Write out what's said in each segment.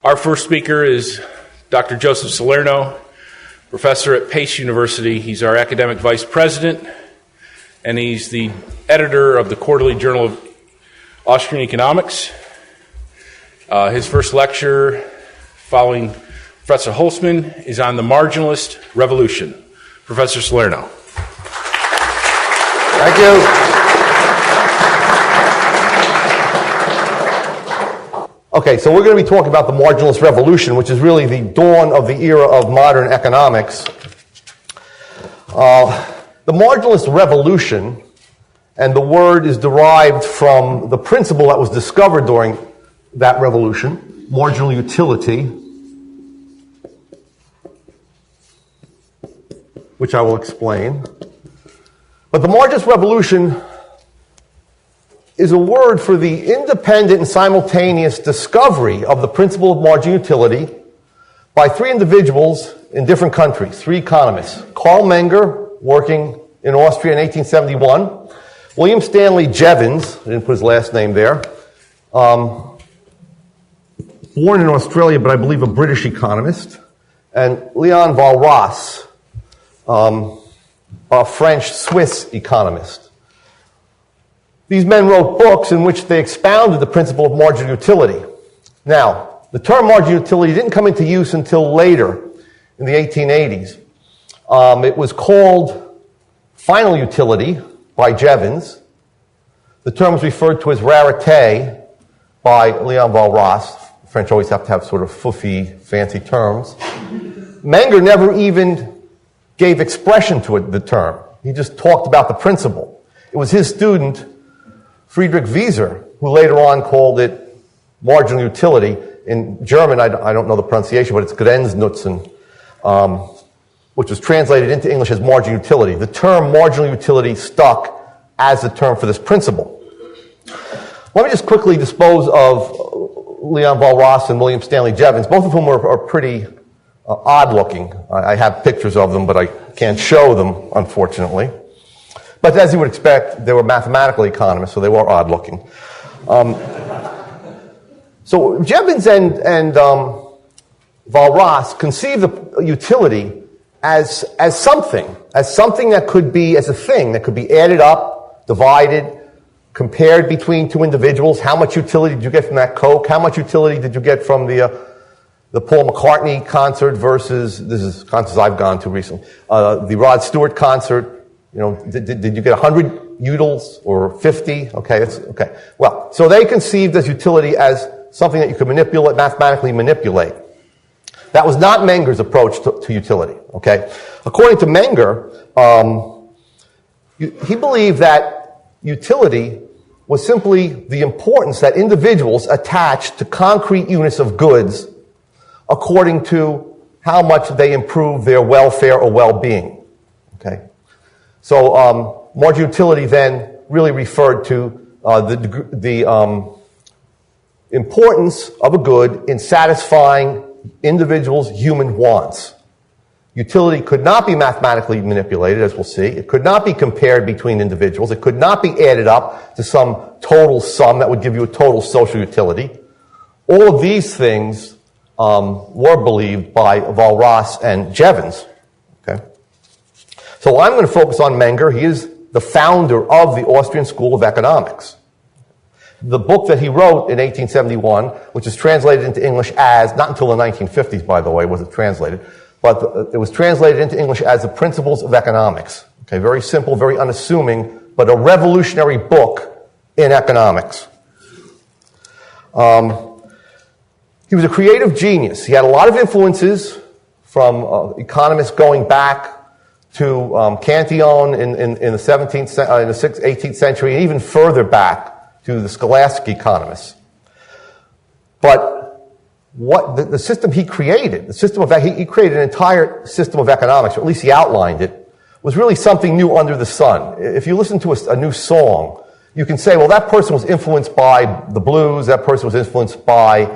Our first speaker is Dr. Joseph Salerno, professor at Pace University. He's our academic vice president, and he's the editor of the quarterly journal of Austrian Economics. His first lecture, following Professor Holzman, is on the Marginalist Revolution. Professor Salerno. Thank you. Okay, so we're going to be talking about the Marginalist Revolution, which is really the dawn of the era of modern economics. The Marginalist Revolution, and the word is derived from the principle that was discovered during that revolution, marginal utility, which I will explain. But the Marginalist Revolution is a word for the independent and simultaneous discovery of the principle of marginal utility by three individuals in different countries, three economists. Carl Menger, working in Austria in 1871. William Stanley Jevons, I didn't put his last name there, born in Australia, but I believe a British economist. And Leon Walras, a French-Swiss economist. These men wrote books in which they expounded the principle of marginal utility. Now, the term marginal utility didn't come into use until later, in the 1880s. It was called final utility by Jevons. The term was referred to as rarité by Leon Walras. The French always have to have sort of foofy, fancy terms. Menger never even gave expression to it, the term. He just talked about the principle. It was his student, Friedrich who later on called it marginal utility. In German, I don't know the pronunciation, but it's Grenznutzen, which was translated into English as marginal utility. The term marginal utility stuck as the term for this principle. Let me just quickly dispose of Leon Walras and William Stanley Jevons, both of whom are pretty odd looking. I have pictures of them, but I can't show them, unfortunately. But as you would expect, they were mathematical economists, so they were odd-looking. So Jevons and Walras conceived the utility as something that could be, as a thing that could be added up, divided, compared between two individuals. How much utility did you get from that Coke? How much utility did you get from the Paul McCartney concert versus, this is concerts I've gone to recently, the Rod Stewart concert? You know, did you get 100 utils or 50? Okay, okay. Well, so they conceived as utility as something that you could manipulate, mathematically manipulate. That was not Menger's approach to utility, okay? According to Menger, he believed that utility was simply the importance that individuals attach to concrete units of goods according to how much they improve their welfare or well-being, okay? So marginal utility then really referred to the importance of a good in satisfying individuals' human wants. Utility could not be mathematically manipulated, as we'll see. It could not be compared between individuals. It could not be added up to some total sum that would give you a total social utility. All of these things were believed by Walras and Jevons. Okay? So I'm going to focus on Menger. He is the founder of the Austrian School of Economics. The book that he wrote in 1871, which is translated into English as, not until the 1950s, by the way, was it translated, but it was translated into English as The Principles of Economics. Okay, very simple, very unassuming, but a revolutionary book in economics. He was a creative genius. He had a lot of influences from economists going back to Cantillon in the 18th century, and even further back to the scholastic economists. But what the system he created, he created an entire system of economics, or at least he outlined it, was really something new under the sun. If you listen to a new song, you can say, well, that person was influenced by the blues, that person was influenced by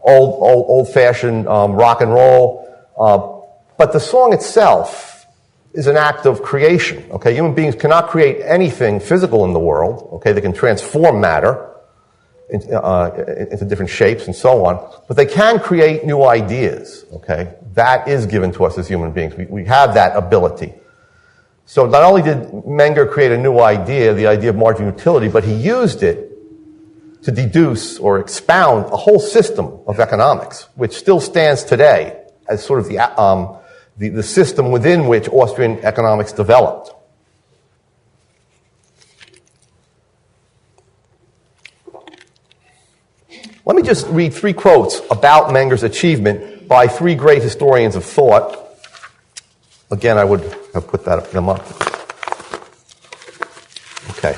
old-fashioned rock and roll, but the song itself is an act of creation. Okay, human beings cannot create anything physical in the world. Okay, they can transform matter. into different shapes and so on, but they can create new ideas, okay? That is given to us as human beings. We have that ability. So not only did Menger create a new idea, the idea of marginal utility, but he used it to deduce or expound a whole system of economics, which still stands today as sort of the system within which Austrian economics developed. Let me just read 3 quotes about Menger's achievement by 3 great historians of thought. Again, I would have put them up. Okay.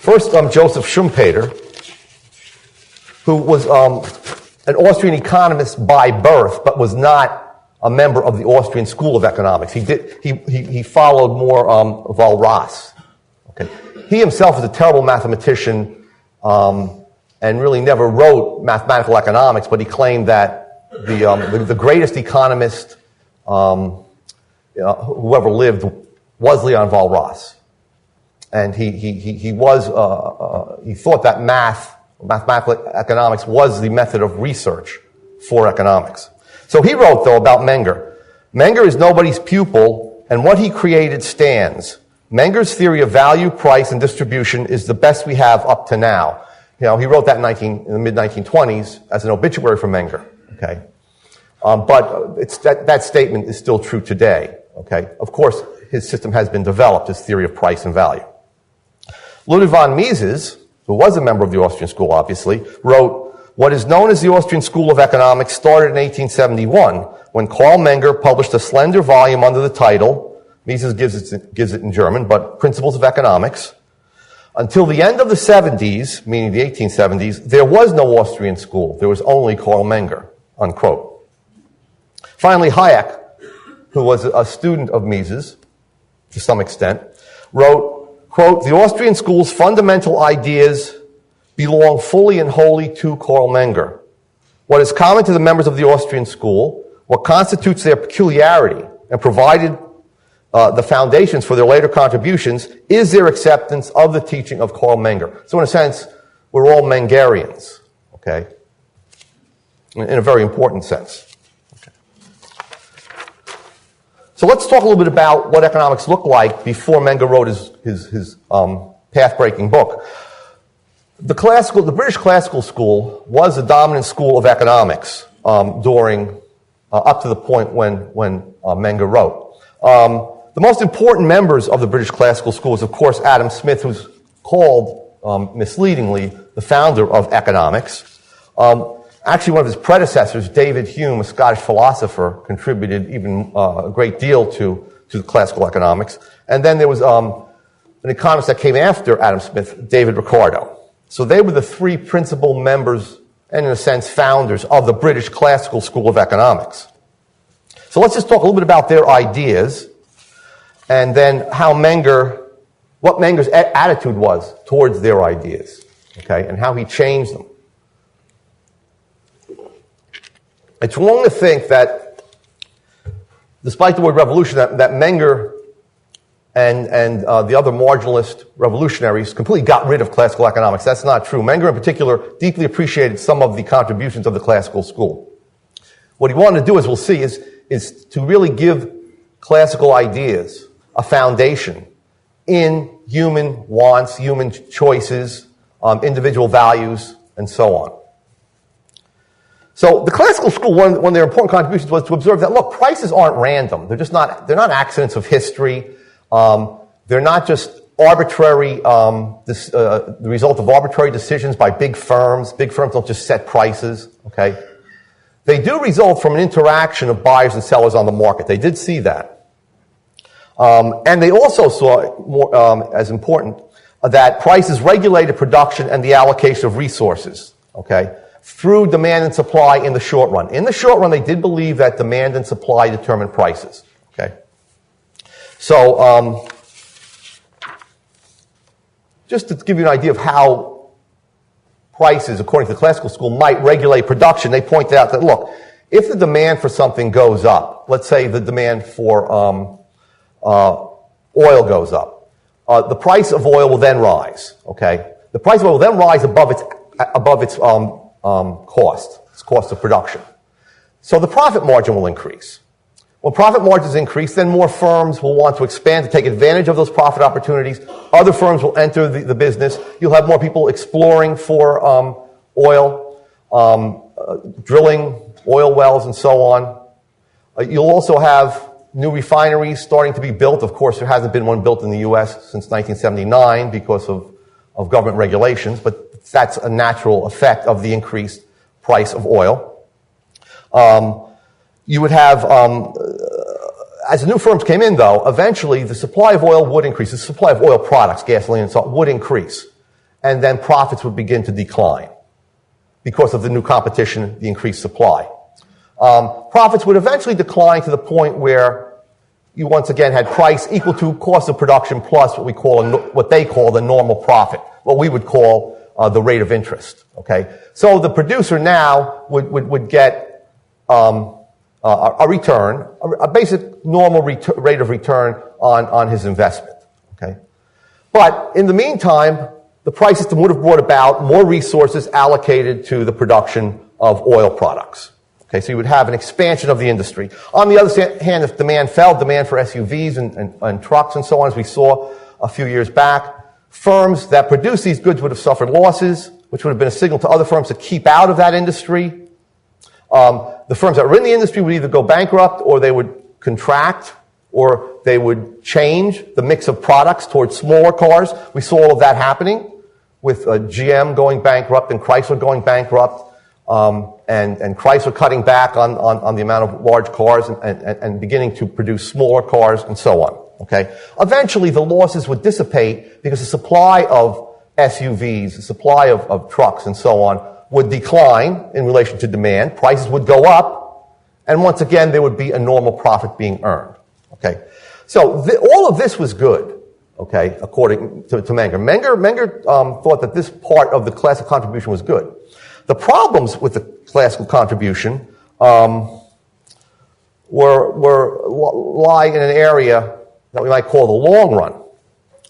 First, Joseph Schumpeter, who was an Austrian economist by birth, but was not a member of the Austrian School of Economics. He followed more Walras. Okay. He himself was a terrible mathematician and really never wrote mathematical economics, but he claimed that the greatest economist whoever lived was Leon Walras. And he thought that mathematical economics was the method of research for economics. So he wrote, though, about Menger. Menger is nobody's pupil, and what he created stands. Menger's theory of value, price, and distribution is the best we have up to now. You know, he wrote that in the mid-1920s as an obituary for Menger. Okay, but that statement is still true today. Okay, of course, his system has been developed, his theory of price and value. Ludwig von Mises, who was a member of the Austrian school, obviously, wrote, "What is known as the Austrian School of Economics started in 1871 when Karl Menger published a slender volume under the title," Mises gives it in German, but Principles of Economics. "Until the end of the 70s, meaning the 1870s, there was no Austrian school. There was only Karl Menger," unquote. Finally, Hayek, who was a student of Mises to some extent, wrote, quote, "The Austrian school's fundamental ideas belong fully and wholly to Karl Menger. What is common to the members of the Austrian school, what constitutes their peculiarity and provided the foundations for their later contributions, is their acceptance of the teaching of Karl Menger." So in a sense, we're all Mengerians, okay? In a very important sense. Okay. So let's talk a little bit about what economics looked like before Menger wrote his path-breaking book. The British classical school was the dominant school of economics during up to the point when Menger wrote. The most important members of the British classical school is, of course, Adam Smith, who's called, misleadingly, the founder of economics. Actually, one of his predecessors, David Hume, a Scottish philosopher, contributed even a great deal to the classical economics. And then there was an economist that came after Adam Smith, David Ricardo. So they were the 3 principal members and, in a sense, founders of the British classical school of economics. So let's just talk a little bit about their ideas and then what Menger's attitude was towards their ideas, okay, and how he changed them. It's wrong to think that, despite the word revolution, that Menger and the other marginalist revolutionaries completely got rid of classical economics. That's not true. Menger, in particular, deeply appreciated some of the contributions of the classical school. What he wanted to do, as we'll see, is to really give classical ideas a foundation in human wants, human choices, individual values, and so on. So the classical school, one of their important contributions was to observe that, look, prices aren't random. They're not accidents of history. They're not just arbitrary, the result of arbitrary decisions by big firms. Big firms don't just set prices, okay? They do result from an interaction of buyers and sellers on the market. They did see that. And they also saw, more, as important, that prices regulated production and the allocation of resources, okay, through demand and supply in the short run. In the short run, they did believe that demand and supply determine prices, okay? So, just to give you an idea of how prices, according to the classical school, might regulate production, they pointed out that, look, if the demand for something goes up, let's say the demand for oil goes up, the price of oil will then rise. Okay, the price of oil will then rise above its cost of production. So the profit margin will increase. When profit margins increase, then more firms will want to expand to take advantage of those profit opportunities. Other firms will enter the business. You'll have more people exploring for oil, drilling oil wells, and so on. You'll also have new refineries starting to be built. Of course, there hasn't been one built in the U.S. since 1979 because of government regulations, but that's a natural effect of the increased price of oil. You would have, as the new firms came in, though, eventually the supply of oil would increase. The supply of oil products, gasoline and salt, would increase. And then profits would begin to decline because of the new competition, the increased supply. Profits would eventually decline to the point where you once again had price equal to cost of production plus what they call the normal profit, what we would call the rate of interest. Okay, so the producer now would get a return, a basic normal rate of return on his investment. Okay, but in the meantime, the price system would have brought about more resources allocated to the production of oil products. Okay, so you would have an expansion of the industry. On the other hand, if demand fell, demand for SUVs and trucks and so on, as we saw a few years back, firms that produce these goods would have suffered losses, which would have been a signal to other firms to keep out of that industry. The firms that were in the industry would either go bankrupt, or they would contract, or they would change the mix of products towards smaller cars. We saw all of that happening with GM going bankrupt and Chrysler going bankrupt. And Chrysler cutting back on the amount of large cars and beginning to produce smaller cars and so on. Okay. Eventually, the losses would dissipate because the supply of SUVs, the supply of trucks and so on would decline in relation to demand. Prices would go up, and once again, there would be a normal profit being earned. Okay. So all of this was good. Okay, according to Menger. Menger thought that this part of the classical contribution was good. The problems with the classical contribution lie in an area that we might call the long run.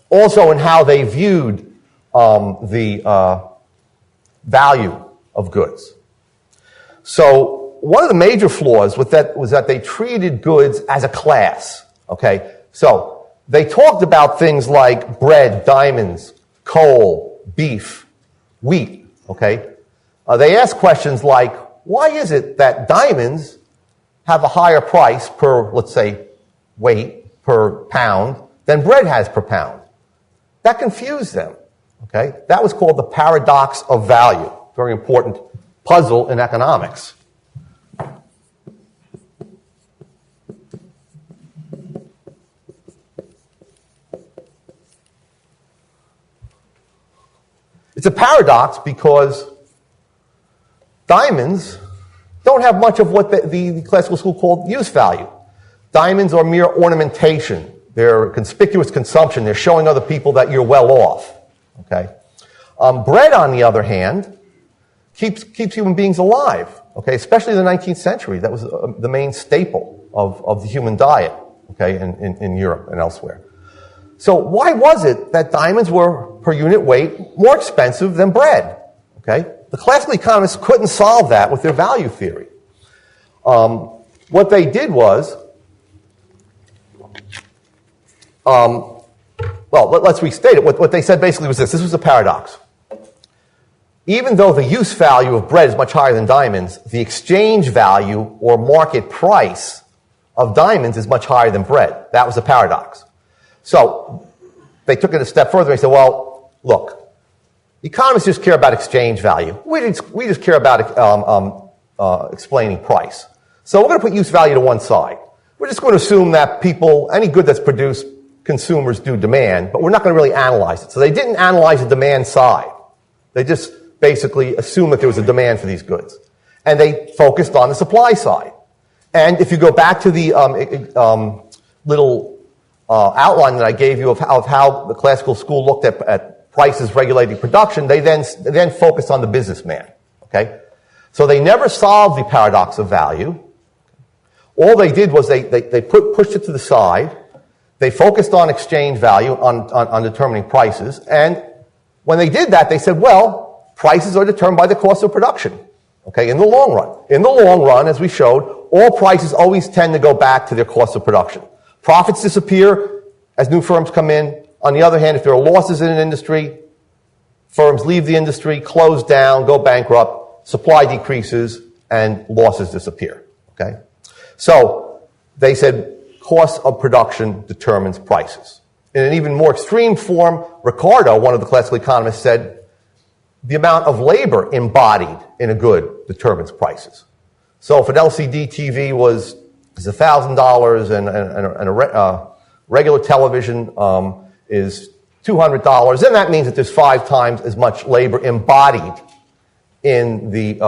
Also in how they viewed the value of goods. So one of the major flaws with that was that they treated goods as a class. Okay, so they talked about things like bread, diamonds, coal, beef, wheat. Okay. They ask questions like, why is it that diamonds have a higher price per, let's say, weight, per pound, than bread has per pound? That confused them. Okay? That was called the paradox of value. Very important puzzle in economics. It's a paradox because diamonds don't have much of what the classical school called use value. Diamonds are mere ornamentation. They're conspicuous consumption. They're showing other people that you're well off. Okay. Bread, on the other hand, keeps human beings alive. Okay, especially in the 19th century. That was the main staple of the human diet. Okay, in Europe and elsewhere. So why was it that diamonds were, per unit weight, more expensive than bread? Okay? The classical economists couldn't solve that with their value theory. What they did was, let's restate it. What they said basically was this. This was a paradox. Even though the use value of bread is much higher than diamonds, the exchange value or market price of diamonds is much higher than bread. That was a paradox. So they took it a step further and said, well, look, economists just care about exchange value. We just care about explaining price. So we're going to put use value to one side. We're just going to assume that people, any good that's produced, consumers do demand, but we're not going to really analyze it. So they didn't analyze the demand side. They just basically assumed that there was a demand for these goods. And they focused on the supply side. And if you go back to the little outline that I gave you of how the classical school looked at prices regulating production, they then focused on the businessman. Okay? So they never solved the paradox of value. All they did was they pushed it to the side. They focused on exchange value, on determining prices, and when they did that, they said, well, prices are determined by the cost of production, okay, in the long run. In the long run, as we showed, all prices always tend to go back to their cost of production. Profits disappear as new firms come in. On the other hand, if there are losses in an industry, firms leave the industry, close down, go bankrupt, supply decreases, and losses disappear, okay? So they said cost of production determines prices. In an even more extreme form, Ricardo, one of the classical economists, said the amount of labor embodied in a good determines prices. So if an LCD TV is $1,000 and a regular television is $200, then that means that there's 5 times as much labor embodied in the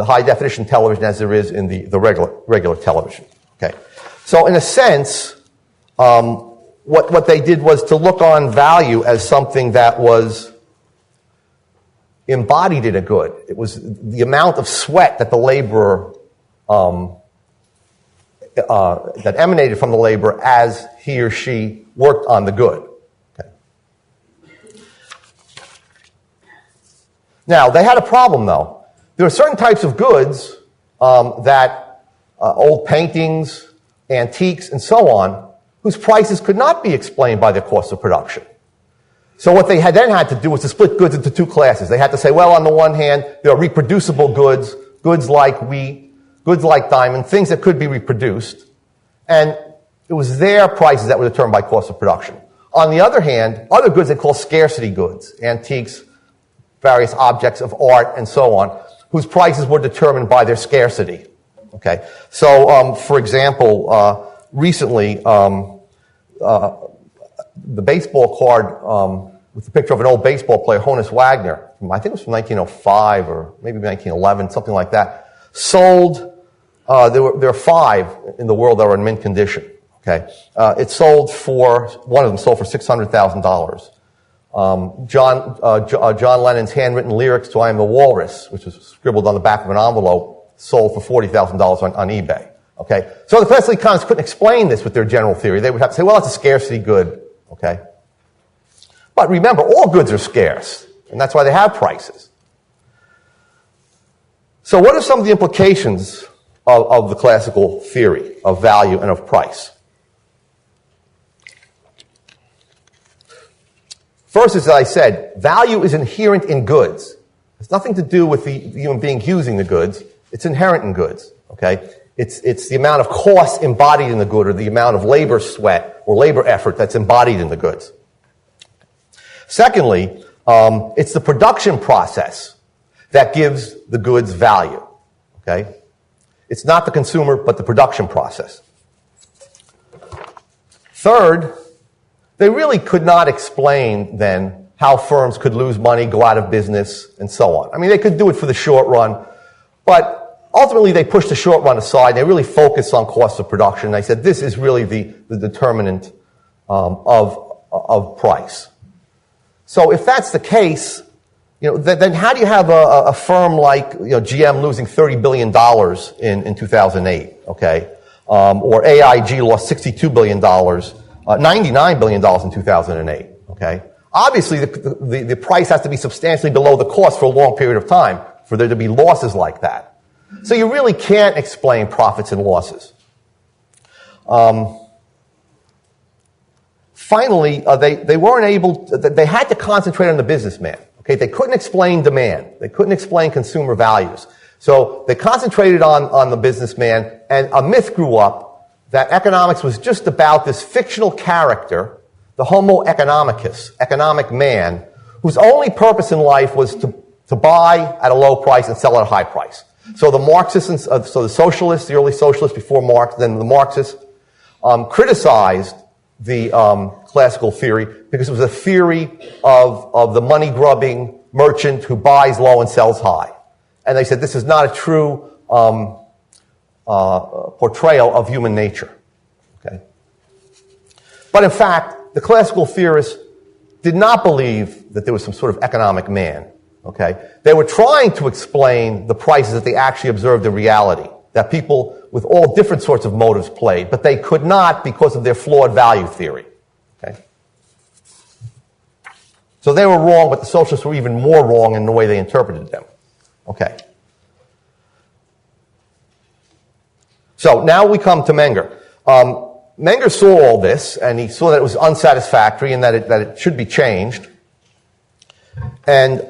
high definition television as there is in the regular television. Okay, so in a sense, what they did was to look on value as something that was embodied in a good. It was the amount of sweat that the laborer that emanated from the laborer as he or she worked on the good. Okay. Now, they had a problem, though. There are certain types of goods that old paintings, antiques, and so on, whose prices could not be explained by their cost of production. So what they then had to do was to split goods into 2 classes. They had to say, well, on the one hand, there are reproducible goods, goods like wheat, goods like diamond, things that could be reproduced, and it was their prices that were determined by cost of production. On the other hand, other goods they call scarcity goods, antiques, various objects of art, and so on, whose prices were determined by their scarcity. Okay, so for example, recently, the baseball card with the picture of an old baseball player, Honus Wagner, I think it was from 1905 or maybe 1911, something like that, sold. There are 5 in the world that are in mint condition. Okay, one of them sold for $600,000. John Lennon's handwritten lyrics to "I Am the Walrus," which was scribbled on the back of an envelope, sold for $40,000 on eBay. Okay, so the classical economists couldn't explain this with their general theory. They would have to say, well, it's a scarcity good. Okay, but remember, all goods are scarce, and that's why they have prices. So what are some of the implications of the classical theory of value and of price? First, as I said, value is inherent in goods. It's nothing to do with the human being using the goods. It's inherent in goods. Okay, it's the amount of cost embodied in the good, or the amount of labor sweat or labor effort that's embodied in the goods. Secondly, it's the production process that gives the goods value. Okay, it's not the consumer, but the production process. Third, they really could not explain then how firms could lose money, go out of business, and so on. I mean, they could do it for the short run, but ultimately they pushed the short run aside. They really focused on cost of production. They said this is really the determinant of price. So if that's the case, then how do you have a firm like GM losing $30 billion in 2008? Okay, or AIG lost $62 billion. $99 billion in 2008, okay? Obviously, the price has to be substantially below the cost for a long period of time for there to be losses like that. So you really can't explain profits and losses. Finally, they weren't able, they had to concentrate on the businessman, okay? They couldn't explain demand. They couldn't explain consumer values. So they concentrated on the businessman, and a myth grew up that economics was just about this fictional character, the Homo economicus, economic man, whose only purpose in life was to buy at a low price and sell at a high price. So the Marxists, so the Socialists, the early Socialists before Marx, then the Marxists, criticized the classical theory because it was a theory of the money-grubbing merchant who buys low and sells high. And they said this is not a true portrayal of human nature. Okay? But in fact, the classical theorists did not believe that there was some sort of economic man. Okay? They were trying to explain the prices that they actually observed in reality. that people with all different sorts of motives played, but they could not because of their flawed value theory. Okay? So they were wrong, but the socialists were even more wrong in the way they interpreted them. Okay. So now we come to Menger. Menger saw all this, and he saw that it was unsatisfactory and that it should be changed. And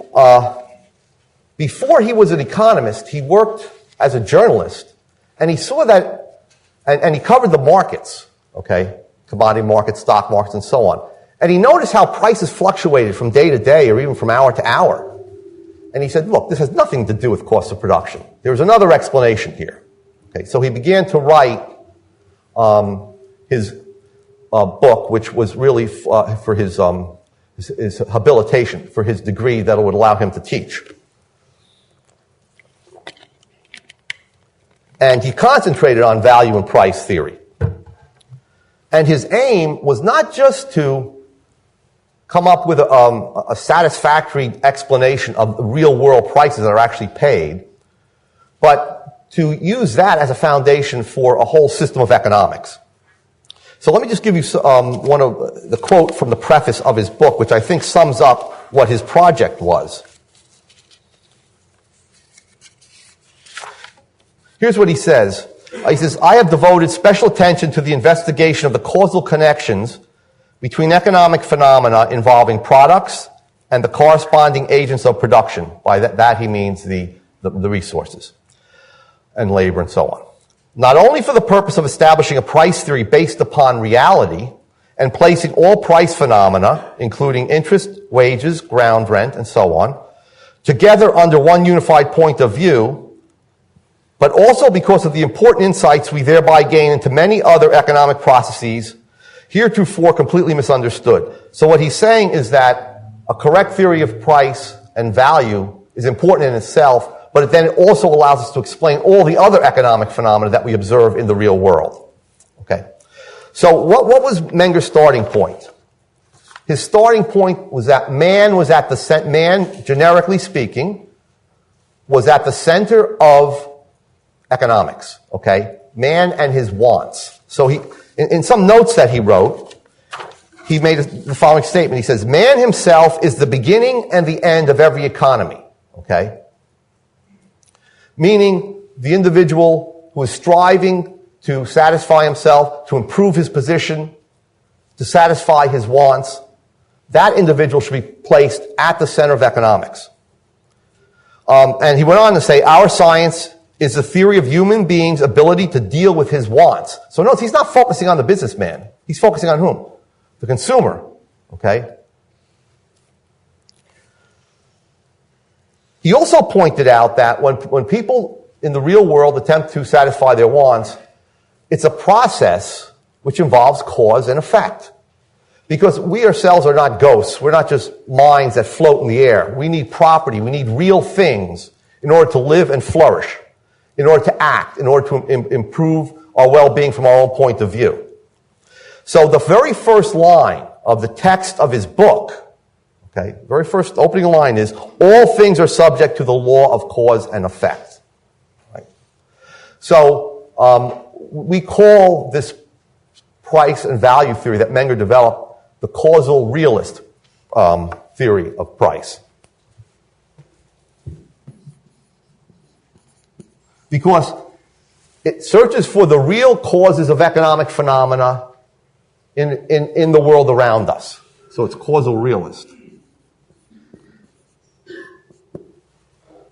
before he was an economist, he worked as a journalist, and he saw that, and he covered the markets, okay, commodity markets, stock markets, and so on. And he noticed how prices fluctuated from day to day or even from hour to hour. And he said, look, this has nothing to do with cost of production. There's another explanation here. Okay, so he began to write his book, which was really for his habilitation, for his degree that would allow him to teach. And he concentrated on value and price theory. And his aim was not just to come up with a satisfactory explanation of the real world prices that are actually paid, but to use that as a foundation for a whole system of economics. So let me just give you one of the quote from the preface of his book, which I think sums up what his project was. Here's what he says. He says, I have devoted special attention to the investigation of the causal connections between economic phenomena involving products and the corresponding agents of production. By that he means the resources and labor and so on. Not only for the purpose of establishing a price theory based upon reality and placing all price phenomena, including interest, wages, ground rent, and so on, together under one unified point of view, but also because of the important insights we thereby gain into many other economic processes heretofore completely misunderstood. So what he's saying is that a correct theory of price and value is important in itself, but then it also allows us to explain all the other economic phenomena that we observe in the real world. Okay. So what was Menger's starting point? His starting point was that man, generically speaking, was at the center of economics. Okay. Man and his wants. So in some notes that he wrote, he made the following statement. He says, man himself is the beginning and the end of every economy. Okay? Meaning the individual who is striving to satisfy himself, to improve his position, to satisfy his wants, that individual should be placed at the center of economics. And he went on to say, our science is the theory of human beings' ability to deal with his wants. So notice, he's not focusing on the businessman. He's focusing on whom? The consumer. Okay? He also pointed out that when people in the real world attempt to satisfy their wants, it's a process which involves cause and effect. Because we ourselves are not ghosts. We're not just minds that float in the air. We need property. We need real things in order to live and flourish, in order to act, in order to improve our well-being from our own point of view. So the very first line of the text of his book, okay, very first opening line is, all things are subject to the law of cause and effect. Right? So we call this price and value theory that Menger developed the causal realist theory of price. Because it searches for the real causes of economic phenomena in the world around us. So it's causal realist.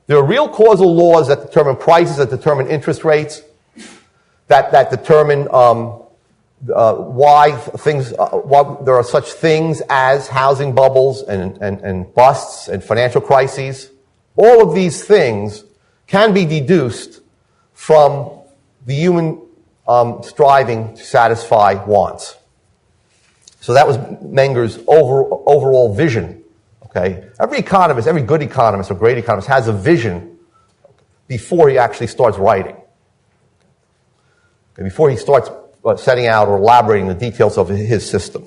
There are real causal laws that determine prices, that determine interest rates, that determine why there are such things as housing bubbles and busts and financial crises. All of these things can be deduced from the human striving to satisfy wants. So that was Menger's overall vision. Okay, every economist, every good economist or great economist has a vision before he actually starts writing. Okay, before he starts setting out or elaborating the details of his system.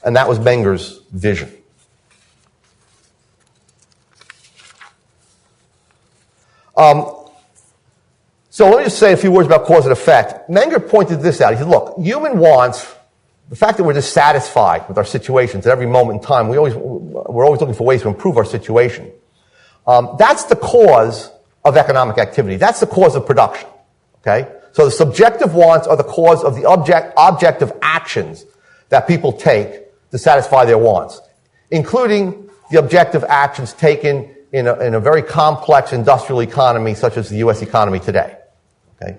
And that was Menger's vision. So let me just say a few words about cause and effect. Menger pointed this out. He said, look, human wants, the fact that we're dissatisfied with our situations at every moment in time, we're always looking for ways to improve our situation. That's the cause of economic activity. That's the cause of production. Okay? So the subjective wants are the cause of the objective actions that people take to satisfy their wants, including the objective actions taken in a very complex industrial economy such as the U.S. economy today. Okay?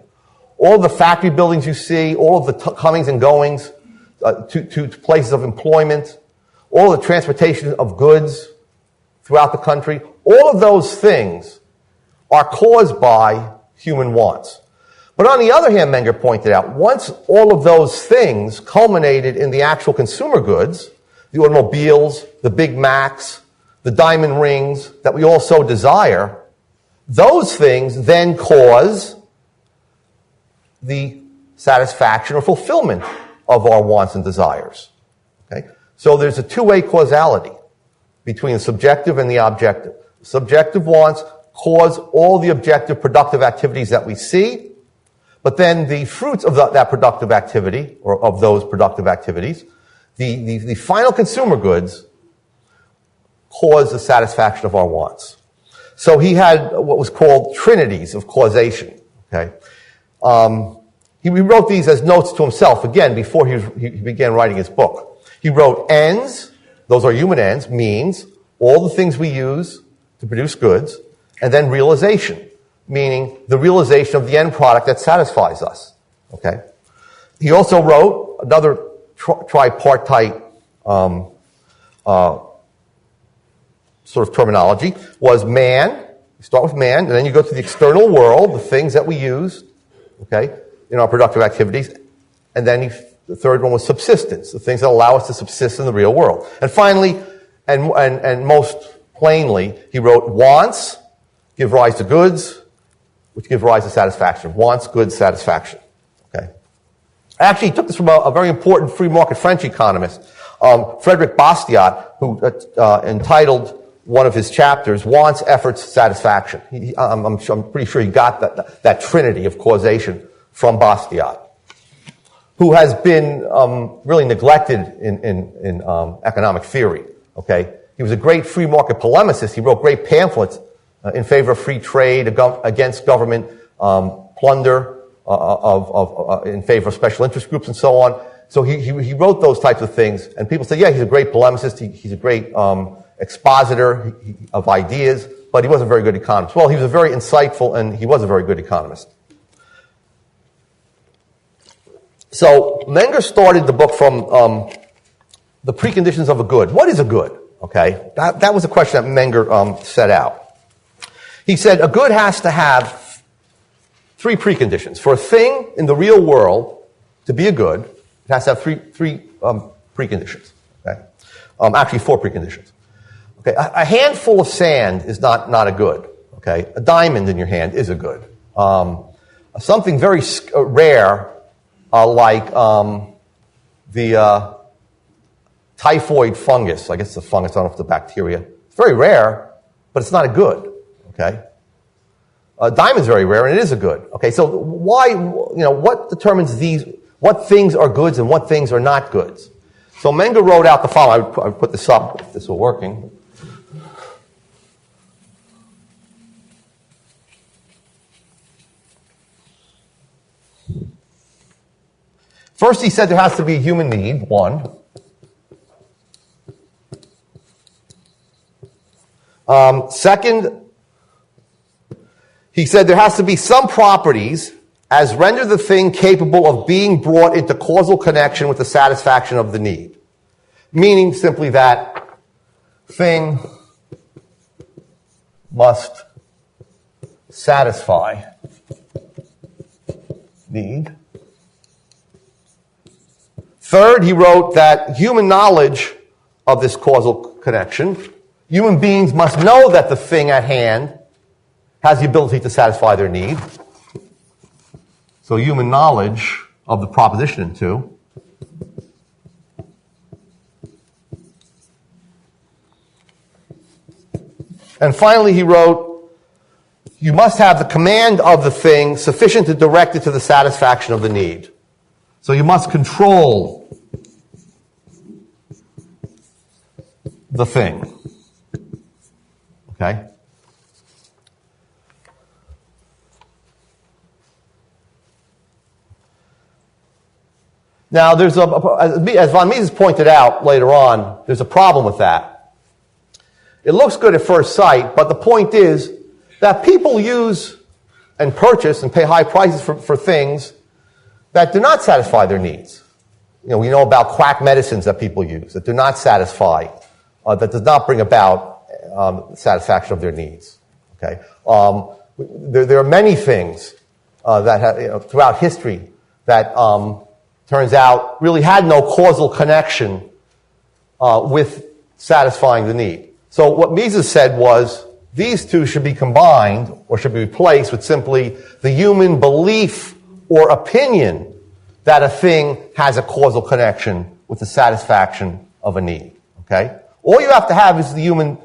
All of the factory buildings you see, all of the comings and goings to places of employment, all the transportation of goods throughout the country, all of those things are caused by human wants. But on the other hand, Menger pointed out, once all of those things culminated in the actual consumer goods, the automobiles, the Big Macs, the diamond rings that we all so desire, those things then cause the satisfaction or fulfillment of our wants and desires. Okay? So there's a two-way causality between the subjective and the objective. Subjective wants cause all the objective productive activities that we see, but then the fruits of that productive activity, or of those productive activities, the final consumer goods, cause the satisfaction of our wants. So he had what was called trinities of causation. Okay, he wrote these as notes to himself, again, before he began writing his book. He wrote ends, those are human ends, means, all the things we use to produce goods, and then realization, meaning the realization of the end product that satisfies us. Okay. He also wrote another tripartite sort of terminology, was man. You start with man, and then you go to the external world, the things that we use, okay, in our productive activities, and then the third one was subsistence, the things that allow us to subsist in the real world. And finally, and most plainly, he wrote wants give rise to goods, which give rise to satisfaction. Wants, goods, satisfaction. Okay. Actually, he took this from a very important free market French economist, Friedrich Bastiat, who entitled one of his chapters, Wants, Efforts, Satisfaction. I'm pretty sure he got that trinity of causation from Bastiat, who has been really neglected in economic theory. Okay, he was a great free market polemicist. He wrote great pamphlets in favor of free trade, against government plunder, in favor of special interest groups, and so on. So he wrote those types of things, and people say, yeah, he's a great polemicist. He's a great expositor of ideas, but he wasn't a very good economist. Well, he was a very insightful, and he was a very good economist. So Menger started the book from the preconditions of a good. What is a good? Okay, that was a question that Menger set out. He said a good has to have three preconditions. For a thing in the real world to be a good, it has to have three preconditions. Okay, actually four preconditions. Okay, a handful of sand is not a good. Okay, a diamond in your hand is a good. Something very rare, like the typhoid fungus. I guess it's a fungus. I don't know if it's a bacteria. It's very rare, but it's not a good. Okay, diamond's very rare, and it is a good. Okay, so why? What determines these? What things are goods and what things are not goods? So Menger wrote out the following. I would put this up if this were working. First, he said there has to be a human need, one. Second, he said there has to be some properties as render the thing capable of being brought into causal connection with the satisfaction of the need. Meaning simply that thing must satisfy need. Third, he wrote that human knowledge of this causal connection, human beings must know that the thing at hand has the ability to satisfy their need. So human knowledge of the proposition in 2. And finally, he wrote, you must have the command of the thing sufficient to direct it to the satisfaction of the need. So you must control the thing. Okay? Now, there's as von Mises pointed out later on, there's a problem with that. It looks good at first sight, but the point is that people use and purchase and pay high prices for things that do not satisfy their needs. You know, we know about quack medicines that people use that do not satisfy, that does not bring about satisfaction of their needs. Okay, there are many things that have, throughout history that turns out really had no causal connection with satisfying the need. So what Mises said was these two should be combined or should be replaced with simply the human belief or opinion that a thing has a causal connection with the satisfaction of a need. Okay? All you have to have is the human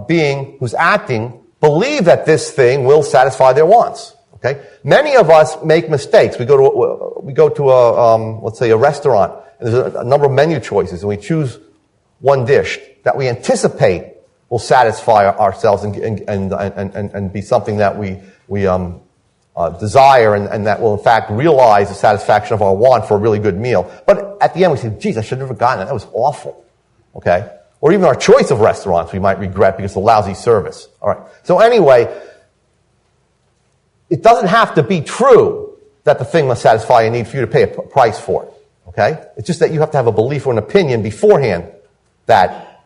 being who's acting believe that this thing will satisfy their wants. Okay? Many of us make mistakes. We go to a let's say a restaurant, and there's a number of menu choices, and we choose one dish that we anticipate will satisfy ourselves and be something that we desire and that will in fact realize the satisfaction of our want for a really good meal. But at the end we say, geez, I should have never gotten that. That was awful. Okay? Or even our choice of restaurants we might regret because of lousy service. All right. So anyway, it doesn't have to be true that the thing must satisfy a need for you to pay a price for it. Okay? It's just that you have to have a belief or an opinion beforehand that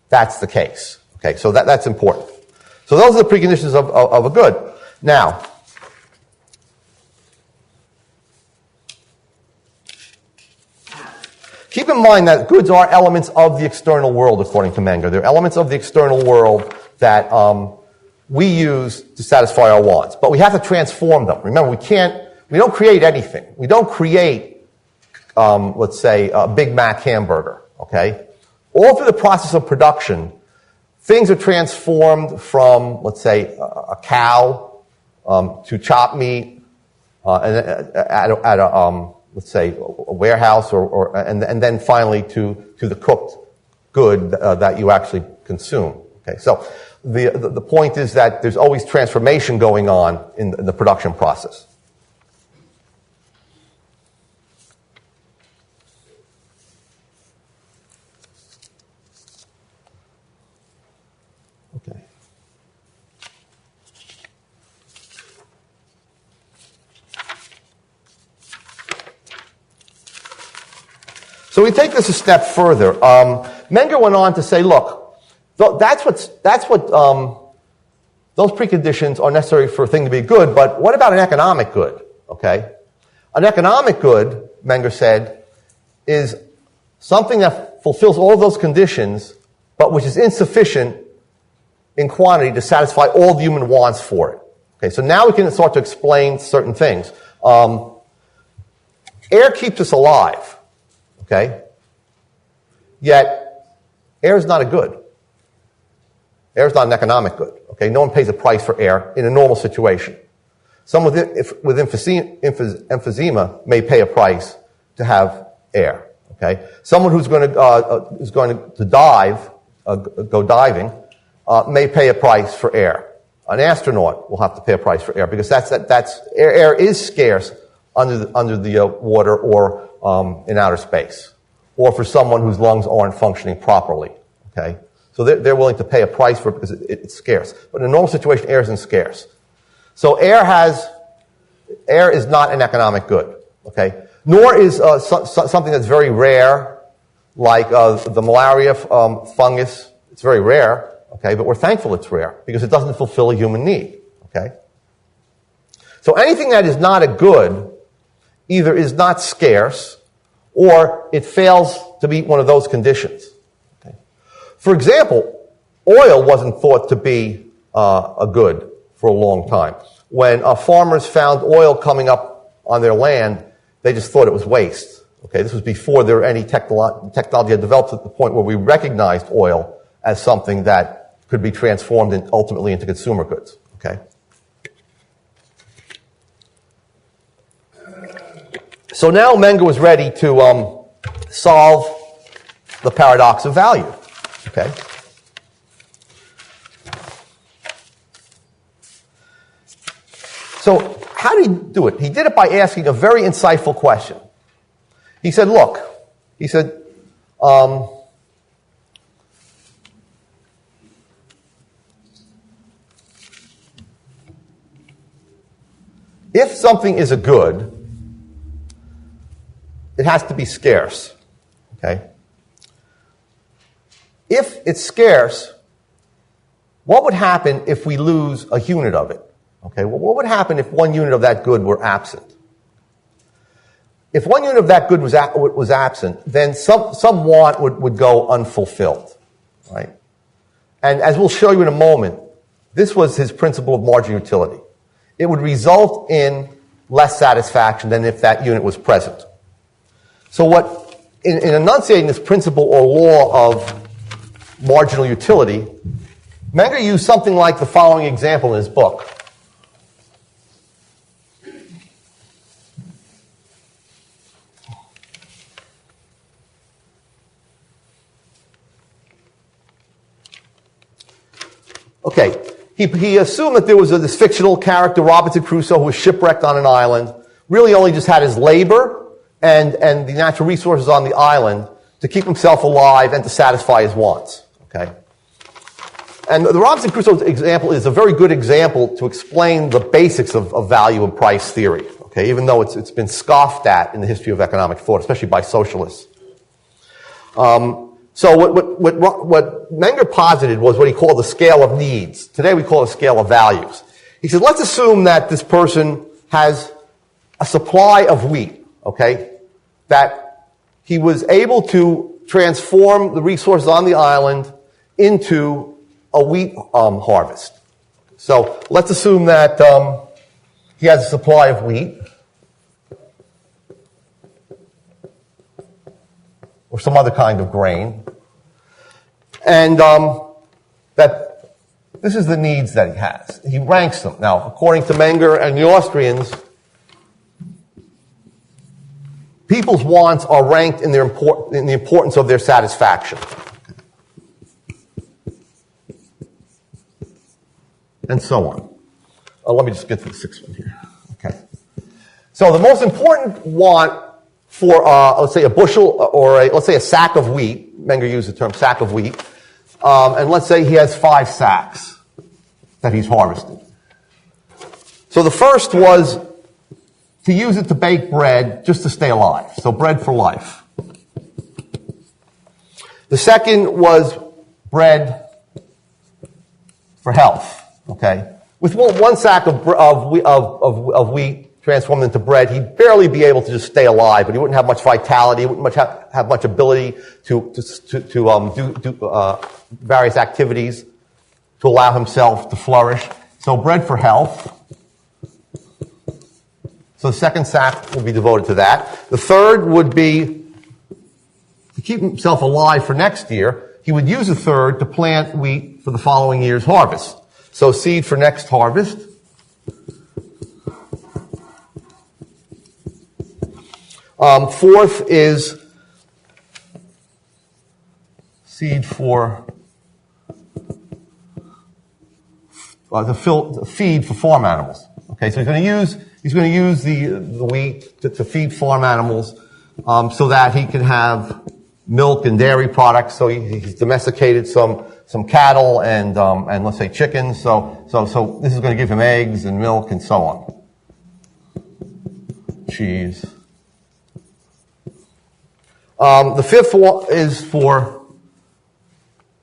that's the case. Okay, so that's important. So those are the preconditions of a good. Now, keep in mind that goods are elements of the external world, according to Menger. They're elements of the external world that we use to satisfy our wants. But we have to transform them. Remember, we don't create anything. We don't create, let's say, a Big Mac hamburger, okay? All through the process of production, things are transformed from, let's say, a cow to chopped meat at a let's say, a warehouse, and then finally to the cooked good that you actually consume. Okay, so the point is that there's always transformation going on in the production process. Okay. So we take this a step further. Menger went on to say, look, that's what those preconditions are necessary for a thing to be good, but what about an economic good? Okay? An economic good, Menger said, is something that fulfills all of those conditions, but which is insufficient in quantity to satisfy all the human wants for it. Okay, so now we can start to explain certain things. Air keeps us alive. Okay? Yet, air is not a good. Air is not an economic good. Okay? No one pays a price for air in a normal situation. Someone with emphysema may pay a price to have air. Okay? Someone who's going to dive, go diving, may pay a price for air. An astronaut will have to pay a price for air because air is scarce under the water or in outer space, or for someone whose lungs aren't functioning properly. Okay, so they're willing to pay a price for it because it's scarce. But in a normal situation, air isn't scarce. So air is not an economic good. Okay, nor is something that's very rare, like the malaria fungus. It's very rare. Okay, but we're thankful it's rare because it doesn't fulfill a human need. Okay, so anything that is not a good either is not scarce or it fails to meet one of those conditions. Okay. For example, oil wasn't thought to be a good for a long time. When farmers found oil coming up on their land, they just thought it was waste. Okay, this was before there were any technology had developed at the point where we recognized oil as something that could be transformed ultimately into consumer goods. Okay. So now Menger was ready to solve the paradox of value. Okay. So how did he do it? He did it by asking a very insightful question. He said, look, he said, if something is a good, it has to be scarce. Okay? If it's scarce, what would happen if we lose a unit of it? Okay, well, what would happen if one unit of that good were absent? If one unit of that good was absent, then some want would go unfulfilled, right? And as we'll show you in a moment, this was his principle of marginal utility. It would result in less satisfaction than if that unit was present. So what, in enunciating this principle or law of marginal utility, Menger used something like the following example in his book. Okay, he assumed that there was this fictional character, Robinson Crusoe, who was shipwrecked on an island, really only just had his labor and the natural resources on the island to keep himself alive and to satisfy his wants. Okay? And the Robinson Crusoe example is a very good example to explain the basics of value and price theory. Okay? Even though it's been scoffed at in the history of economic thought, especially by socialists. So what Menger posited was what he called the scale of needs. Today we call it a scale of values. He said, let's assume that this person has a supply of wheat, okay, that he was able to transform the resources on the island into a wheat harvest. So let's assume that he has a supply of wheat, or some other kind of grain, and that this is the needs that he has. He ranks them. Now, according to Menger and the Austrians, people's wants are ranked in the importance of their satisfaction. And so on. Let me just get to the sixth one here. Okay. So the most important want for, let's say, a bushel or let's say a sack of wheat. Menger used the term sack of wheat. And let's say he has 5 sacks that he's harvested. So the first was to use it to bake bread just to stay alive. So bread for life. The second was bread for health. Okay. With one sack of wheat transformed into bread, he'd barely be able to just stay alive, but he wouldn't have much vitality, he wouldn't have much ability to do various activities to allow himself to flourish. So bread for health. So the second sack will be devoted to that. The third would be to keep himself alive for next year. He would use the third to plant wheat for the following year's harvest. So seed for next harvest. Fourth is seed for the feed for farm animals. Okay, so he's going to use the wheat to feed farm animals so that he can have milk and dairy products. So he's domesticated some cattle and let's say chickens. So this is going to give him eggs and milk and so on. Cheese. The fifth one is for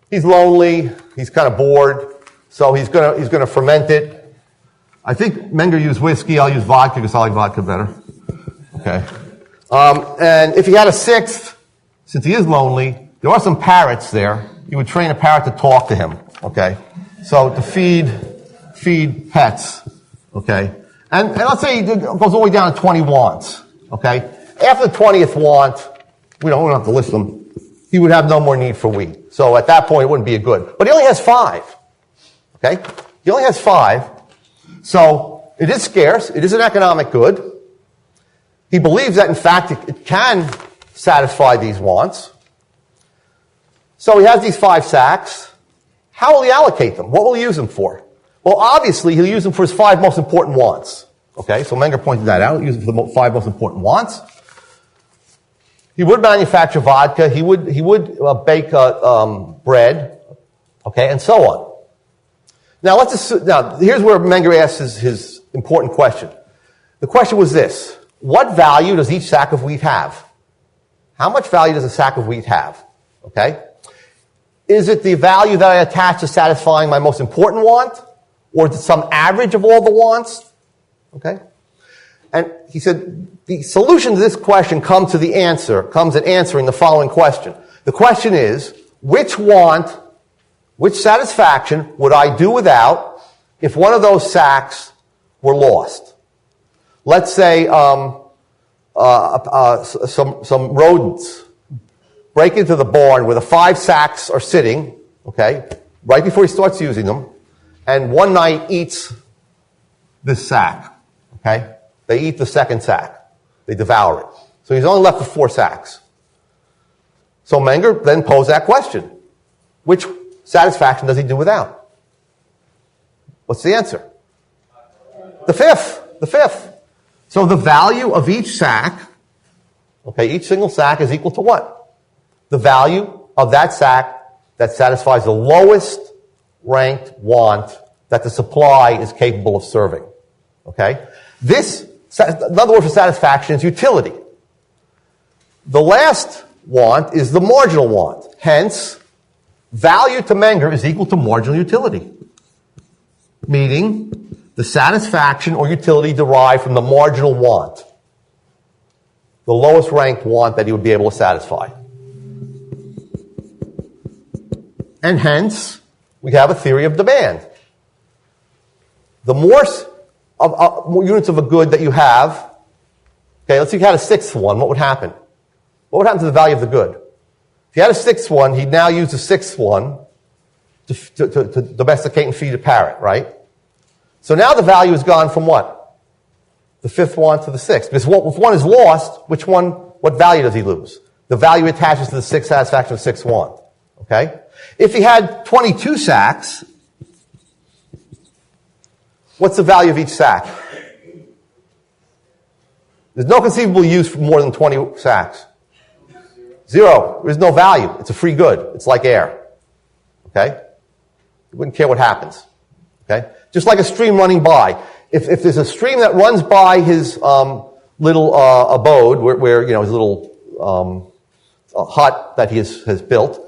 he's lonely, he's kind of bored, so he's gonna ferment it. I think Menger used whiskey. I'll use vodka because I like vodka better. Okay. And if he had a sixth, since he is lonely, there are some parrots there. He would train a parrot to talk to him. Okay. So to feed pets. Okay. And let's say he goes all the way down to 20 wants. Okay. After the 20th want, we don't have to list them, he would have no more need for wheat. So at that point, it wouldn't be a good. But he only has 5. Okay? He only has 5. So it is scarce. It is an economic good. He believes that, in fact, it can satisfy these wants. So he has these 5 sacks. How will he allocate them? What will he use them for? Well, obviously, he'll use them for his 5 most important wants. Okay, so Menger pointed that out. He'll use them for the 5 most important wants. He would manufacture vodka. He would bake bread. Okay, and so on. Now, here's where Menger asks his important question. The question was this. What value does each sack of wheat have? How much value does a sack of wheat have? Okay? Is it the value that I attach to satisfying my most important want? Or is it some average of all the wants? Okay? And he said, the solution to this question comes in answering the following question. The question is, which satisfaction would I do without if one of those sacks were lost? Let's say some rodents break into the barn where the 5 sacks are sitting, okay, right before he starts using them, and one night eats this sack, okay? They eat the second sack. They devour it. So he's only left with 4 sacks. So Menger then posed that question. Which satisfaction does he do without? What's the answer? The fifth. So the value of each sack, okay, each single sack is equal to what? The value of that sack that satisfies the lowest ranked want that the supply is capable of serving. Okay? Another word for satisfaction is utility. The last want is the marginal want. Hence, value to Menger is equal to marginal utility. Meaning, the satisfaction or utility derived from the marginal want. The lowest ranked want that he would be able to satisfy. And hence, we have a theory of demand. The more units of a good that you have, okay, let's say you had a 6th one, what would happen? What would happen to the value of the good? If you had a 6th one, he'd now use the 6th one to domesticate and feed a parrot, right? So now the value has gone from what? The 5th one to the 6th. Because if one is lost, what value does he lose? The value attaches to the 6th satisfaction of the 6th one. Okay? If he had 22 sacks, what's the value of each sack? There's no conceivable use for more than 20 sacks. 0. There's no value. It's a free good. It's like air. Okay? You wouldn't care what happens. Okay? Just like a stream running by. If there's a stream that runs by his little abode, where his little hut that he has built,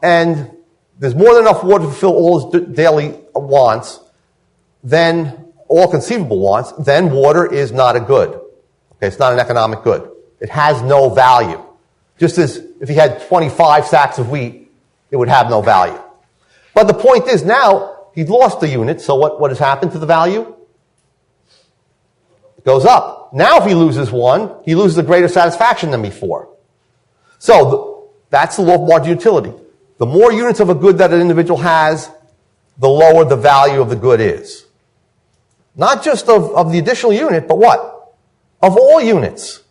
and there's more than enough water to fulfill all his daily wants, then all conceivable wants, then water is not a good. Okay, it's not an economic good. It has no value. Just as if he had 25 sacks of wheat, it would have no value. But the point is now, he's lost the unit, so what has happened to the value? It goes up. Now if he loses one, he loses a greater satisfaction than before. So that's the law of marginal utility. The more units of a good that an individual has, the lower the value of the good is. Not just of the additional unit, but what? Of all units.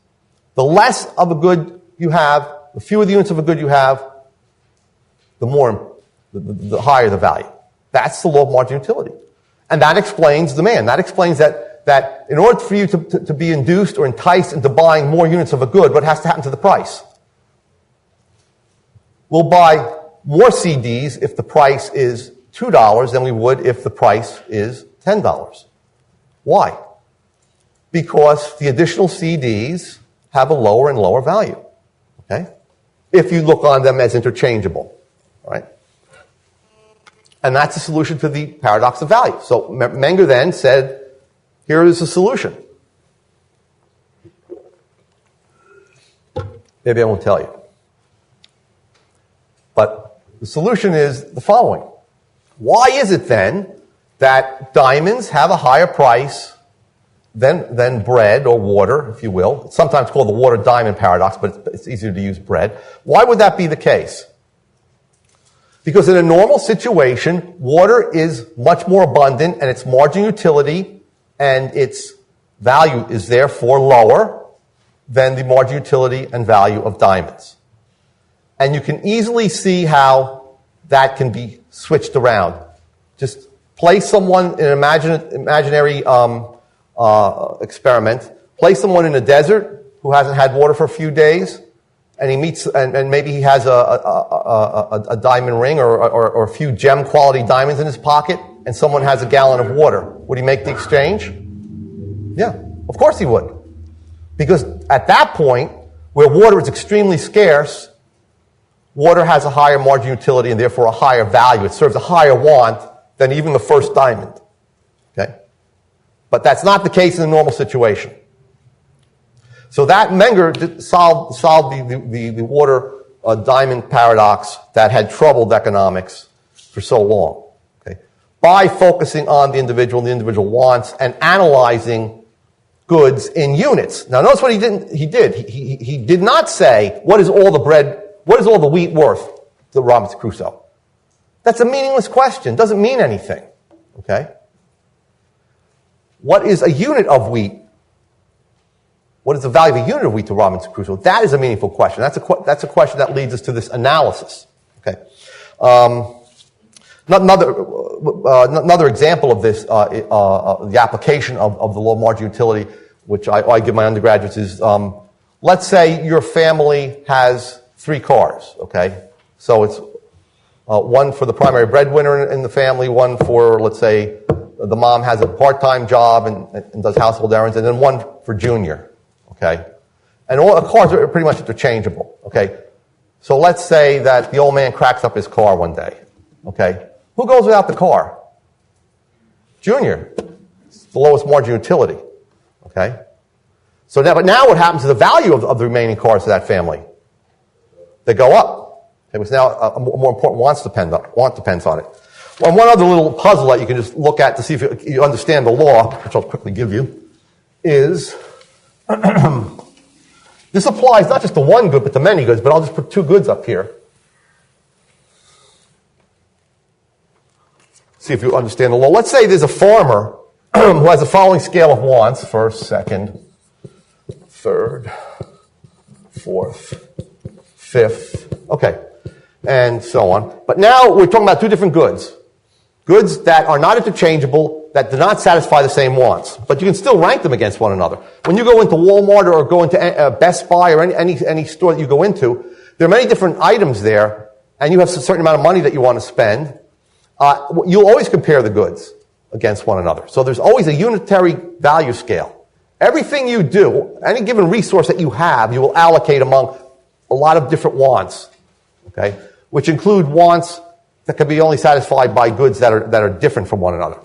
The less of a good you have, the fewer the units of a good you have, the higher the value. That's the law of marginal utility. And that explains demand. That explains that in order for you to be induced or enticed into buying more units of a good, what has to happen to the price? We'll buy more CDs if the price is $2 than we would if the price is $10. Why? Because the additional CDs have a lower and lower value. Okay? If you look on them as interchangeable. All right? And that's the solution to the paradox of value. So Menger then said, here is the solution. Maybe I won't tell you. But the solution is the following. Why is it then that diamonds have a higher price than bread or water, if you will? It's sometimes called the water-diamond paradox, but it's easier to use bread. Why would that be the case? Because in a normal situation, water is much more abundant and its marginal utility and its value is therefore lower. than the marginal utility and value of diamonds. And you can easily see how that can be switched around. Just place someone in an imaginary experiment. Place someone in a desert who hasn't had water for a few days, and he meets, and maybe he has a diamond ring or a few gem quality diamonds in his pocket, and someone has a gallon of water. Would he make the exchange? Yeah, of course he would. Because at that point, where water is extremely scarce, water has a higher marginal utility and therefore a higher value. It serves a higher want than even the first diamond. Okay? But that's not the case in a normal situation. So that Menger solved the water diamond paradox that had troubled economics for so long. Okay? By focusing on the individual wants and analyzing goods in units. Now notice what he did. He did not say, what is all the wheat worth to Robinson Crusoe? That's a meaningless question. Doesn't mean anything. Okay? What is a unit of wheat? What is the value of a unit of wheat to Robinson Crusoe? That is a meaningful question. That's a question that leads us to this analysis. Okay. Another example of this, the application of the law of marginal utility, which I give my undergraduates, is let's say your family has 3 cars. Okay, so it's one for the primary breadwinner in the family, one for, let's say, the mom has a part-time job and does household errands, and then one for Junior. Okay, and all the cars are pretty much interchangeable. Okay, so let's say that the old man cracks up his car one day. Okay, who goes without the car? Junior. It's the lowest marginal utility. Okay, so now what happens to the value of the remaining cars of that family? They go up. Okay, because now a more important want depends on it. Well, one other little puzzle that you can just look at to see if you understand the law, which I'll quickly give you, is this applies not just to one good, but to many goods, but I'll just put 2 goods up here. See if you understand the law. Let's say there's a farmer who has the following scale of wants: first, second, third, fourth, fifth, okay, and so on. But now we're talking about 2 different goods. Goods that are not interchangeable, that do not satisfy the same wants. But you can still rank them against one another. When you go into Walmart or go into Best Buy or any store that you go into, there are many different items there, and you have a certain amount of money that you want to spend. You'll always compare the goods against one another. So there's always a unitary value scale. Everything you do, any given resource that you have, you will allocate among a lot of different wants, okay, which include wants that can be only satisfied by goods that are different from one another.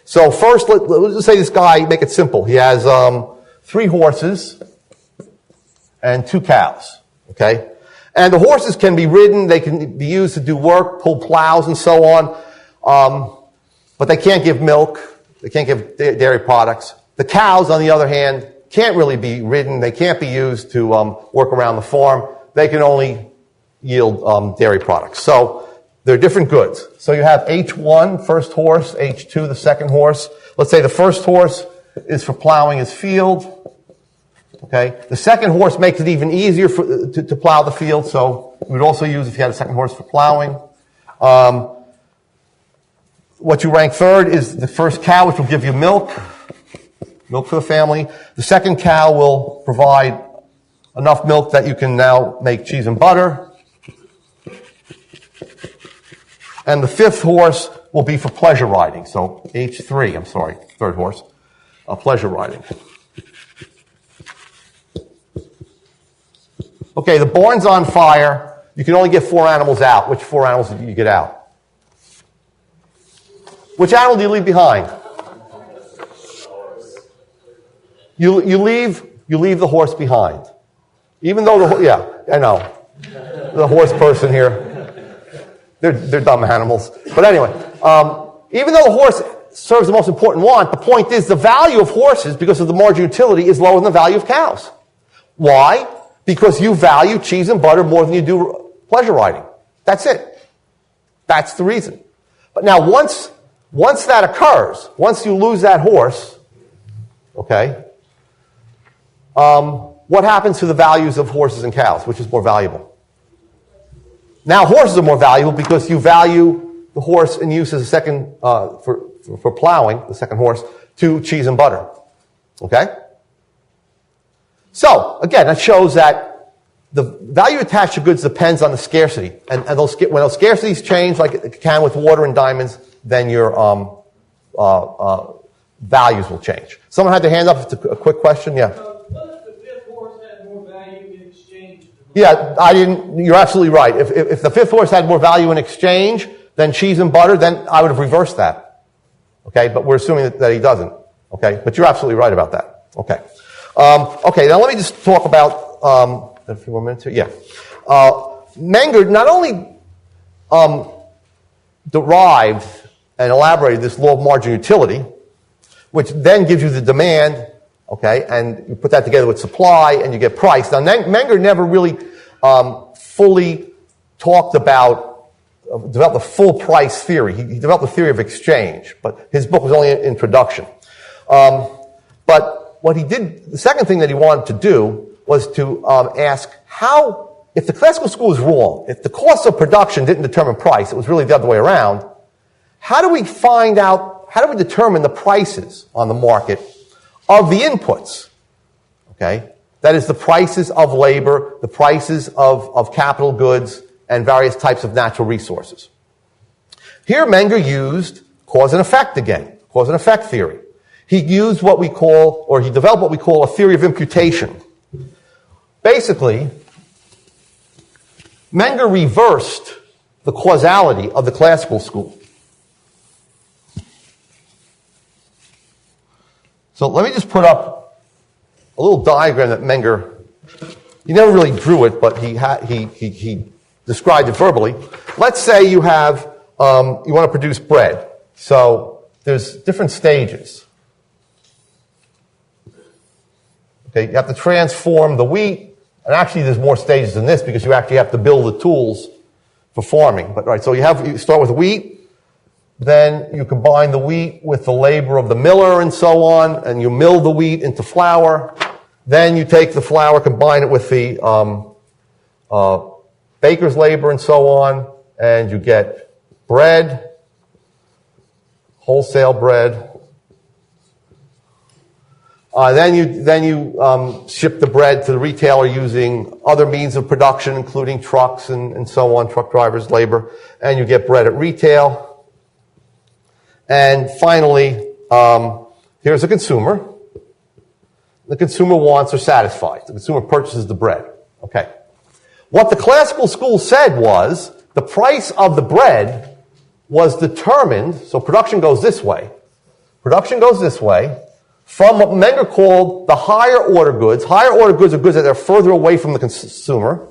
So first, let's just say this guy, make it simple. He has 3 horses and 2 cows, okay? And the horses can be ridden, they can be used to do work, pull plows and so on, but they can't give milk, they can't give dairy products. The cows, on the other hand, can't really be ridden, they can't be used to work around the farm, they can only yield dairy products. So they're different goods. So you have H1, first horse, H2, the second horse. Let's say the first horse is for plowing his field. Okay. The second horse makes it even easier to plow the field, so we would also use if you had a second horse for plowing. What you rank third is the first cow, which will give you milk for the family. The second cow will provide enough milk that you can now make cheese and butter. And the fifth horse will be for pleasure riding. So H3, I'm sorry, third horse, pleasure riding. Okay, the barn's on fire. You can only get 4 animals out. Which 4 animals do you get out? Which animal do you leave behind? You leave the horse behind. Even though yeah, I know. The horse person here. They're dumb animals. But anyway, even though the horse serves the most important want, the point is the value of horses, because of the marginal utility, is lower than the value of cows. Why? Because you value cheese and butter more than you do pleasure riding. That's it. That's the reason. But now once that occurs, once you lose that horse, okay, what happens to the values of horses and cows? Which is more valuable? Now horses are more valuable because you value the horse in use as a second, for plowing, the second horse, to cheese and butter. Okay? So, again, that shows that the value attached to goods depends on the scarcity. And when those scarcities change, like it can with water and diamonds, then your values will change. Someone had their hand up. It's a quick question. Yeah. What if the fifth horse had more value in exchange? Yeah, you're absolutely right. If the fifth horse had more value in exchange than cheese and butter, then I would have reversed that. Okay, but we're assuming that he doesn't. Okay, but you're absolutely right about that. Okay. Okay, now let me just talk about, a few more minutes here. Yeah. Menger not only derived and elaborated this law of marginal utility, which then gives you the demand, okay, and you put that together with supply and you get price. Now, Menger never really fully talked about, developed a full price theory. He developed a theory of exchange, but his book was only an introduction. But what he did, the second thing that he wanted to do was to ask how, if the classical school is wrong, if the cost of production didn't determine price, it was really the other way around, how do we find out, how do we determine the prices on the market of the inputs? Okay? That is the prices of labor, the prices of capital goods, and various types of natural resources. Here Menger used cause and effect again, cause and effect theory. He used what we call, or he developed what we call a theory of imputation. Basically, Menger reversed the causality of the classical school. So let me just put up a little diagram that Menger, he never really drew it, but he described it verbally. Let's say you have, you want to produce bread. So there's different stages. Okay, you have to transform the wheat, and actually there's more stages than this because you actually have to build the tools for farming. But right, so you start with wheat, then you combine the wheat with the labor of the miller and so on, and you mill the wheat into flour. Then you take the flour, combine it with the baker's labor and so on, and you get bread, wholesale bread. Then you ship the bread to the retailer using other means of production, including trucks and so on, truck drivers, labor, and you get bread at retail. And finally, here's a consumer. The consumer wants are satisfied. The consumer purchases the bread. Okay. What the classical school said was the price of the bread was determined, so production goes this way. Production goes this way. From what Menger called the higher order goods. Higher order goods are goods that are further away from the consumer,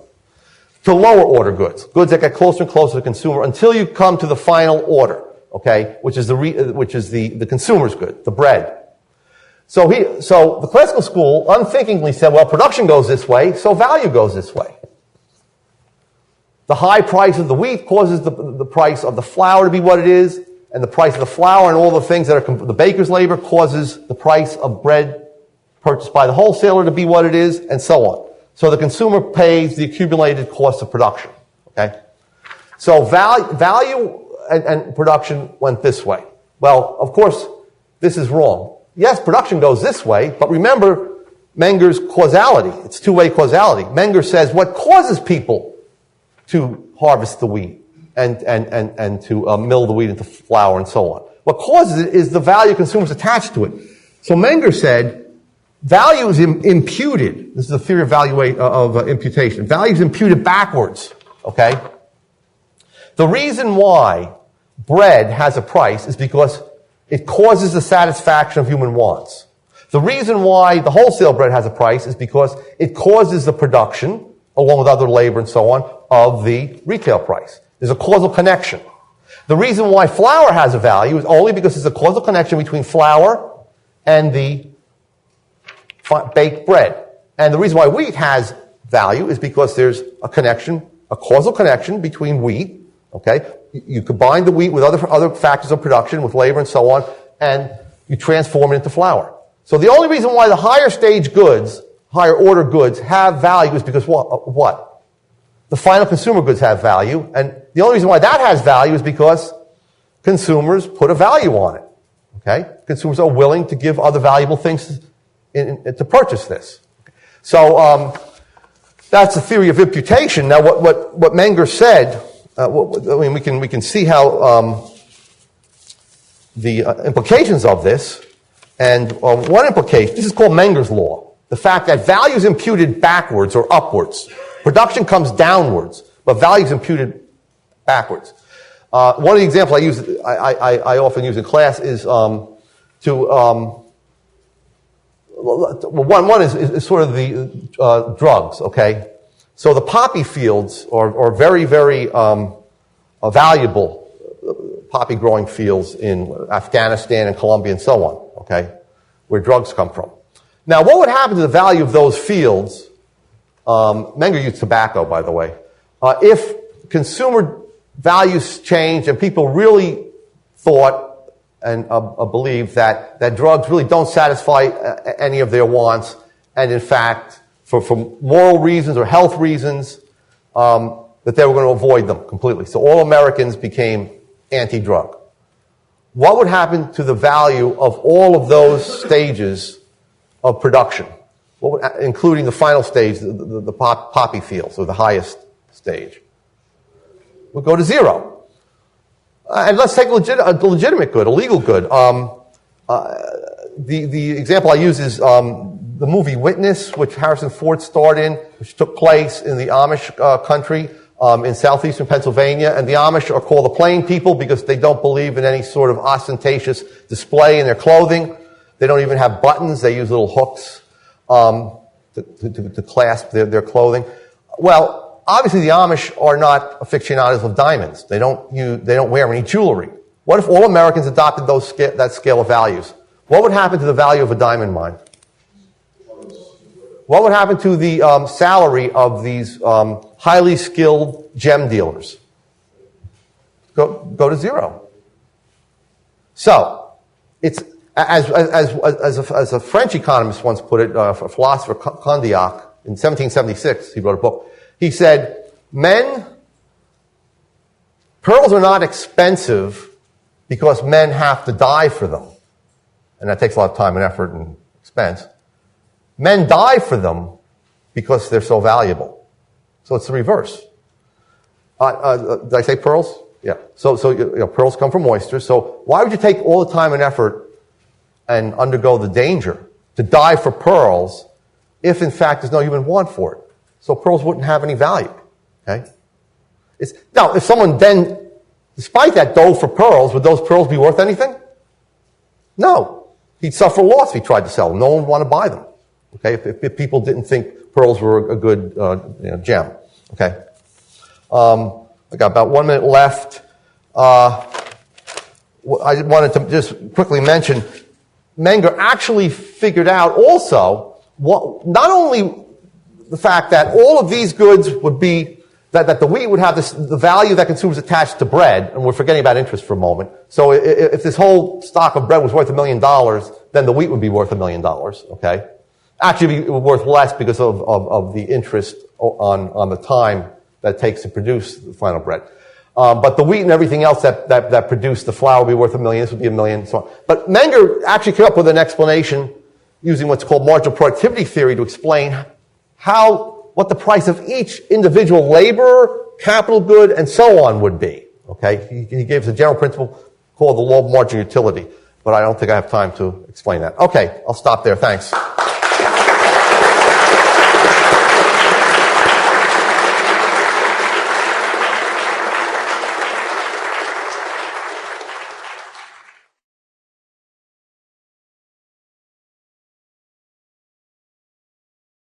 to lower order goods, goods that get closer and closer to the consumer until you come to the final order, okay, which is the consumer's good, the bread. So the classical school unthinkingly said, well, production goes this way, so value goes this way. The high price of the wheat causes the price of the flour to be what it is, and the price of the flour and all the things that are the baker's labor causes the price of bread purchased by the wholesaler to be what it is, and so on. So the consumer pays the accumulated cost of production. Okay? So value and production went this way. Well, of course, this is wrong. Yes, production goes this way, but remember Menger's causality. It's two-way causality. Menger says what causes people to harvest the wheat and to mill the wheat into flour and so on. What causes it is the value consumers attach to it. So Menger said value is imputed. This is a theory of imputation. Value is imputed backwards. Okay? The reason why bread has a price is because it causes the satisfaction of human wants. The reason why the wholesale bread has a price is because it causes the production, along with other labor and so on, of the retail price. There's a causal connection. The reason why flour has a value is only because there's a causal connection between flour and the baked bread. And the reason why wheat has value is because there's a connection, a causal connection between wheat, okay? You combine the wheat with other factors of production, with labor and so on, and you transform it into flour. So the only reason why the higher stage goods higher order goods have value is because what? The final consumer goods have value, and the only reason why that has value is because consumers put a value on it. Okay? Consumers are willing to give other valuable things to purchase this. So that's the theory of imputation. Now, what Menger said, we can see how the implications of this. And one implication, this is called Mangers Law, the fact that value is imputed backwards or upwards. Production comes downwards, but value is imputed backwards. One of the examples I often use in class is one is sort of the drugs. Okay, so the poppy fields are very, very valuable. Poppy growing fields in Afghanistan and Colombia and so on. Okay, where drugs come from. Now, what would happen to the value of those fields? Menger used tobacco, by the way. If consumer values changed and people really thought and believed that drugs really don't satisfy any of their wants, and in fact, for moral reasons or health reasons, that they were going to avoid them completely. So all Americans became anti-drug. What would happen to the value of all of those stages of production, including the final stage, the poppy fields, or the highest stage? Would go to zero. And let's take a legitimate good, a legal good. The example I use is the movie Witness, which Harrison Ford starred in, which took place in the Amish country in southeastern Pennsylvania. And the Amish are called the plain people because they don't believe in any sort of ostentatious display in their clothing. They don't even have buttons. They use little hooks to clasp their clothing. Well, obviously the Amish are not aficionados of diamonds. They don't wear any jewelry. What if all Americans adopted that scale of values? What would happen to the value of a diamond mine? What would happen to the salary of these highly skilled gem dealers? Go to zero. So, it's as a French economist once put it, a philosopher Condillac in 1776, he wrote a book. He said, pearls are not expensive because men have to die for them. And that takes a lot of time and effort and expense. Men die for them because they're so valuable. So it's the reverse. Did I say pearls? Yeah. So pearls come from oysters. So why would you take all the time and effort and undergo the danger to die for pearls if, in fact, there's no human want for it? So pearls wouldn't have any value. Okay? Now, if someone then, despite that, dove for pearls, would those pearls be worth anything? No. He'd suffer loss if he tried to sell them. No one would want to buy them. Okay? If people didn't think pearls were a good gem. Okay? I got about 1 minute left. I wanted to just quickly mention, Menger actually figured out also not only the fact that all of these goods would be, that the wheat would have the value that consumers attach to bread, and we're forgetting about interest for a moment. So if this whole stock of bread was worth $1 million, then the wheat would be worth $1 million, okay? Actually, it would be worth less because of the interest on the time that it takes to produce the final bread. But the wheat and everything else that produced the flour would be worth $1 million. This would be $1 million, and so on. But Menger actually came up with an explanation using what's called marginal productivity theory to explain what the price of each individual labor, capital good, and so on would be. Okay? He gave us a general principle called the law of marginal utility, but I don't think I have time to explain that. Okay, I'll stop there. Thanks.